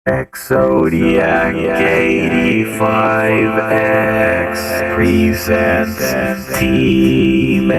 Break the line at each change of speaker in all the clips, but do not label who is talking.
Zodiac 85X presents Team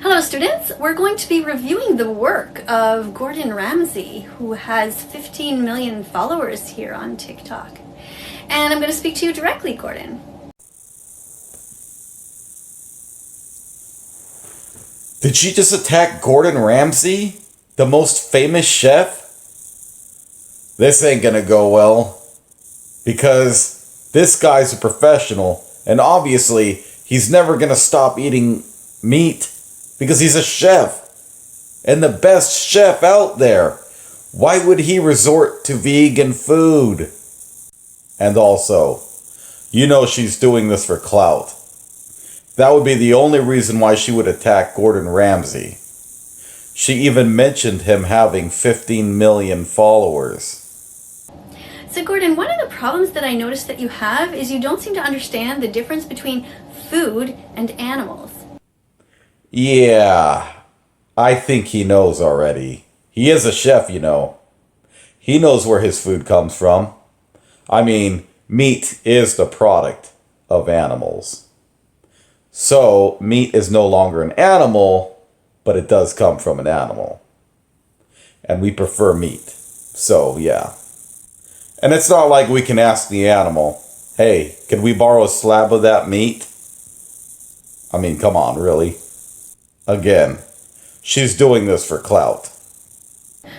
Hello students, we're going to be reviewing the work of Gordon Ramsay, who has 15 million followers here on TikTok. And I'm going to speak to you directly, Gordon.
Did she just attack Gordon Ramsay, the most famous chef? This ain't gonna go well, because this guy's a professional, and obviously he's never gonna stop eating meat, because he's a chef, and the best chef out there. Why would he resort to vegan food? And also, you know she's doing this for clout. That would be the only reason why she would attack Gordon Ramsay. She even mentioned him having 15 million followers.
So Gordon, one of the problems that I noticed that you have is you don't seem to understand the difference between food and animals.
Yeah, I think he knows already. He is a chef, you know. He knows where his food comes from. I mean, meat is the product of animals. So, meat is no longer an animal, but it does come from an animal. And we prefer meat. So, yeah. And it's not like we can ask the animal, hey, can we borrow a slab of that meat? I mean, come on, really? Again, she's doing this for clout.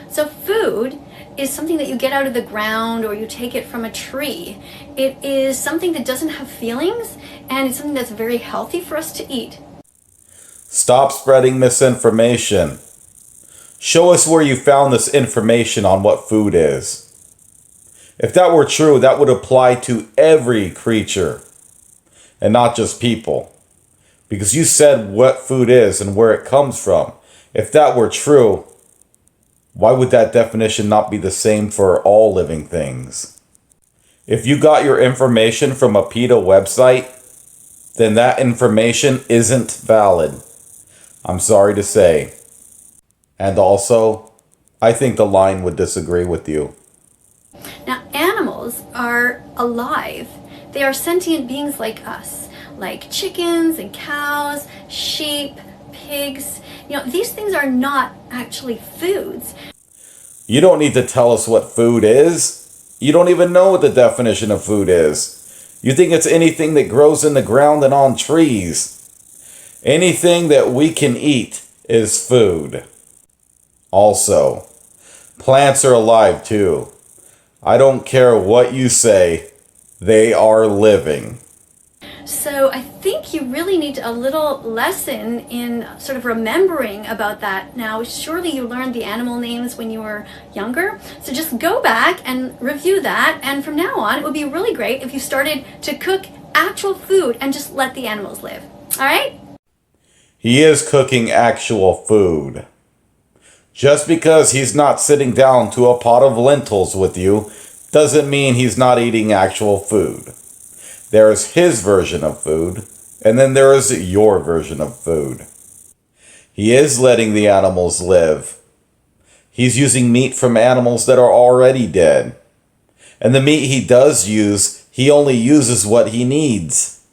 So food is something that you get out of the ground or you take it from a tree. It is something that doesn't have feelings, and it's something that's very healthy for us to eat.
Stop spreading misinformation. Show us where you found this information on what food is. If that were true, that would apply to every creature, and not just people. Because you said what food is and where it comes from. If that were true, why would that definition not be the same for all living things? If you got your information from a PETA website, then that information isn't valid. I'm sorry to say. And also, I think the line would disagree with you.
Now, animals are alive. They are sentient beings like us, like chickens and cows, sheep, pigs. These things are not actually foods.
You don't need to tell us what food is. You don't even know what the definition of food is. You think it's anything that grows in the ground and on trees. Anything that we can eat is food. Also, plants are alive too. I don't care what you say, they are living.
So I think you really need a little lesson in sort of remembering about that. Now, surely you learned the animal names when you were younger. So just go back and review that. And from now on, it would be really great if you started to cook actual food and just let the animals live. All right?
He is cooking actual food. Just because he's not sitting down to a pot of lentils with you doesn't mean he's not eating actual food. There's his version of food, and then there is your version of food. He is letting the animals live. He's using meat from animals that are already dead. And the meat he does use, he only uses what he needs.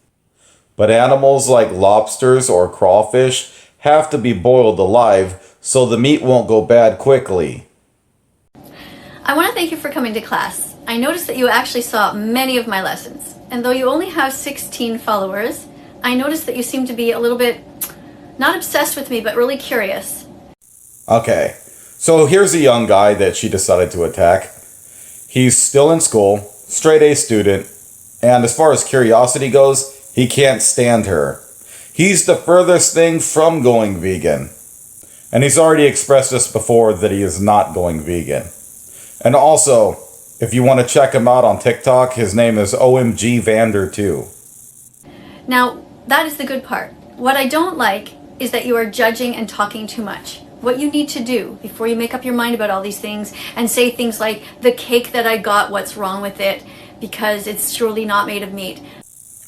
But animals like lobsters or crawfish have to be boiled alive so the meat won't go bad quickly.
I want to thank you for coming to class. I noticed that you actually saw many of my lessons. And though you only have 16 followers, I noticed that you seem to be a little bit, not obsessed with me, but really curious.
Okay, so here's a young guy that she decided to attack. He's still in school, straight A student, and as far as curiosity goes, he can't stand her. He's the furthest thing from going vegan. And he's already expressed this before that he is not going vegan. And also, if you want to check him out on TikTok, his name is OMG Vander 2.
Now, that is the good part. What I don't like is that you are judging and talking too much. What you need to do before you make up your mind about all these things and say things like, the cake that I got, what's wrong with it? Because it's surely not made of meat.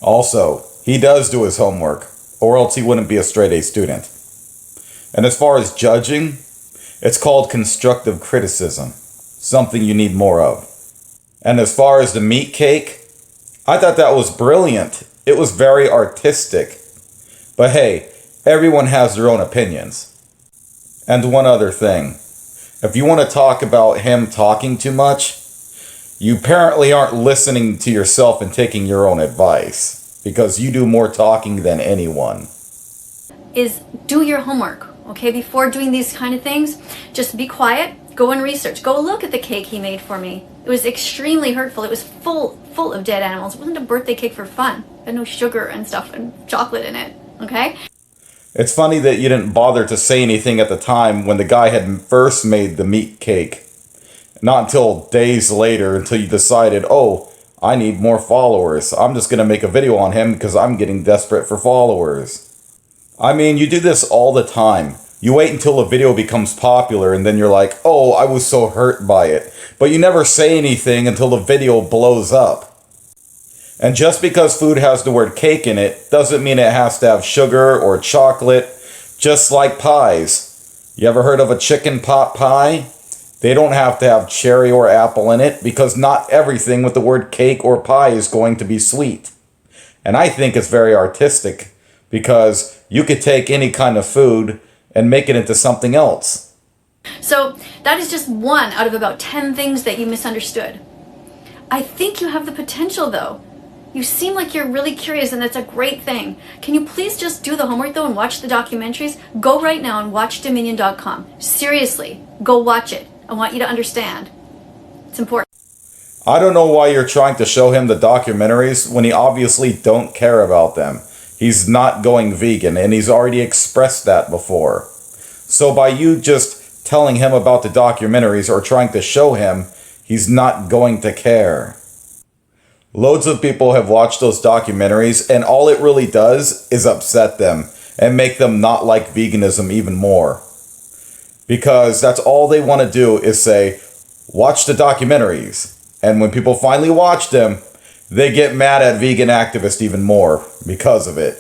Also, he does do his homework, or else he wouldn't be a straight A student. And as far as judging, it's called constructive criticism, something you need more of. And as far as the meat cake, I thought that was brilliant. It was very artistic. But hey, everyone has their own opinions. And one other thing. If you want to talk about him talking too much, you apparently aren't listening to yourself and taking your own advice, because you do more talking than anyone.
Is do your homework, okay? Before doing these kind of things, just be quiet, go and research. Go look at the cake he made for me. It was extremely hurtful. It was full of dead animals. It wasn't a birthday cake for fun. It had no sugar and stuff and chocolate in it, okay?
It's funny that you didn't bother to say anything at the time when the guy had first made the meat cake. Not until days later, until you decided, oh, I need more followers. I'm just going to make a video on him because I'm getting desperate for followers. I mean, you do this all the time. You wait until a video becomes popular and then you're like, oh, I was so hurt by it. But you never say anything until the video blows up. And just because food has the word cake in it doesn't mean it has to have sugar or chocolate, just like pies. You ever heard of a chicken pot pie? They don't have to have cherry or apple in it because not everything with the word cake or pie is going to be sweet. And I think it's very artistic because you could take any kind of food and make it into something else.
So that is just one out of about 10 things that you misunderstood. I think you have the potential though. You seem like you're really curious and that's a great thing. Can you please just do the homework though and watch the documentaries? Go right now and watch Dominion.com. Seriously, go watch it. I want you to understand. It's important.
I don't know why you're trying to show him the documentaries when he obviously don't care about them. He's not going vegan and he's already expressed that before. So by you just telling him about the documentaries or trying to show him, he's not going to care. Loads of people have watched those documentaries and all it really does is upset them and make them not like veganism even more. Because that's all they want to do is say, watch the documentaries. And when people finally watch them, they get mad at vegan activists even more because of it.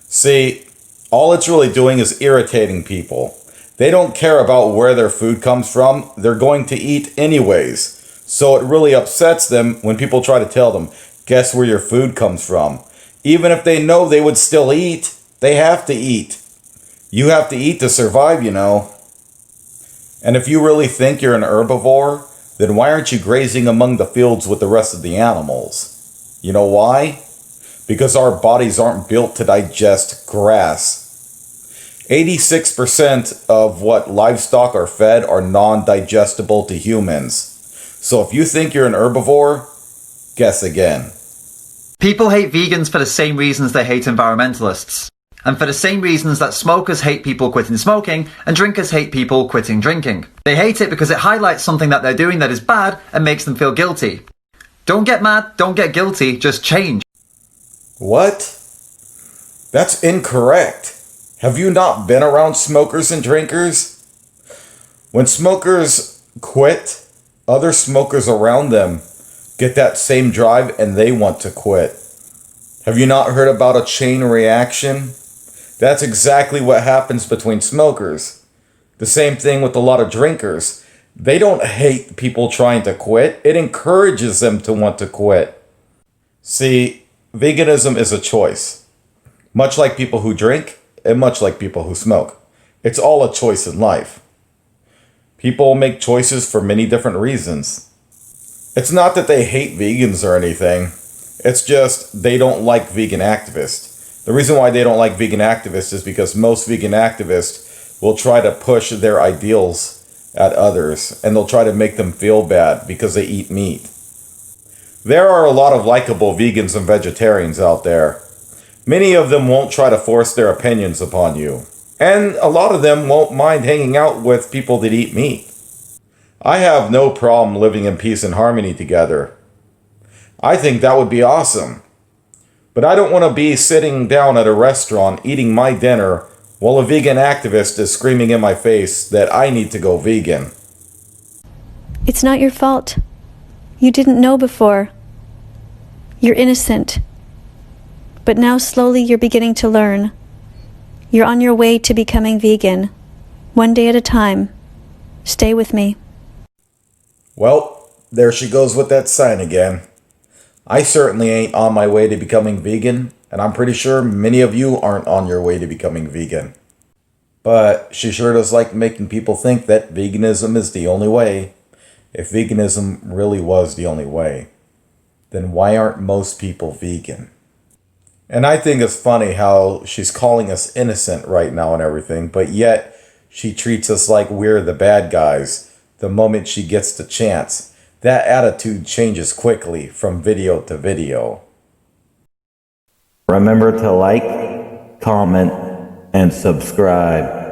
See, all it's really doing is irritating people. They don't care about where their food comes from. They're going to eat anyways. So it really upsets them when people try to tell them, guess where your food comes from. Even if they know they would still eat, they have to eat. You have to eat to survive, you know. And if you really think you're an herbivore, then why aren't you grazing among the fields with the rest of the animals? You know why? Because our bodies aren't built to digest grass. 86% of what livestock are fed are non-digestible to humans. So if you think you're an herbivore, guess again.
People hate vegans for the same reasons they hate environmentalists. And for the same reasons that smokers hate people quitting smoking and drinkers hate people quitting drinking. They hate it because it highlights something that they're doing that is bad and makes them feel guilty. Don't get mad, don't get guilty, just change.
What? That's incorrect. Have you not been around smokers and drinkers? When smokers quit, other smokers around them get that same drive and they want to quit. Have you not heard about a chain reaction? That's exactly what happens between smokers. The same thing with a lot of drinkers. They don't hate people trying to quit. It encourages them to want to quit. See, veganism is a choice. Much like people who drink and much like people who smoke. It's all a choice in life. People make choices for many different reasons. It's not that they hate vegans or anything. It's just they don't like vegan activists. The reason why they don't like vegan activists is because most vegan activists will try to push their ideals at others and they'll try to make them feel bad because they eat meat. There are a lot of likable vegans and vegetarians out there. Many of them won't try to force their opinions upon you. And a lot of them won't mind hanging out with people that eat meat. I have no problem living in peace and harmony together. I think that would be awesome. But I don't want to be sitting down at a restaurant eating my dinner while a vegan activist is screaming in my face that I need to go vegan.
It's not your fault. You didn't know before. You're innocent. But now slowly you're beginning to learn. You're on your way to becoming vegan. One day at a time. Stay with me.
Well, there she goes with that sign again. I certainly ain't on my way to becoming vegan, and I'm pretty sure many of you aren't on your way to becoming vegan. But she sure does like making people think that veganism is the only way. If veganism really was the only way, then why aren't most people vegan? And I think it's funny how she's calling us innocent right now and everything, but yet she treats us like we're the bad guys the moment she gets the chance. That attitude changes quickly from video to video.
Remember to like, comment, and subscribe.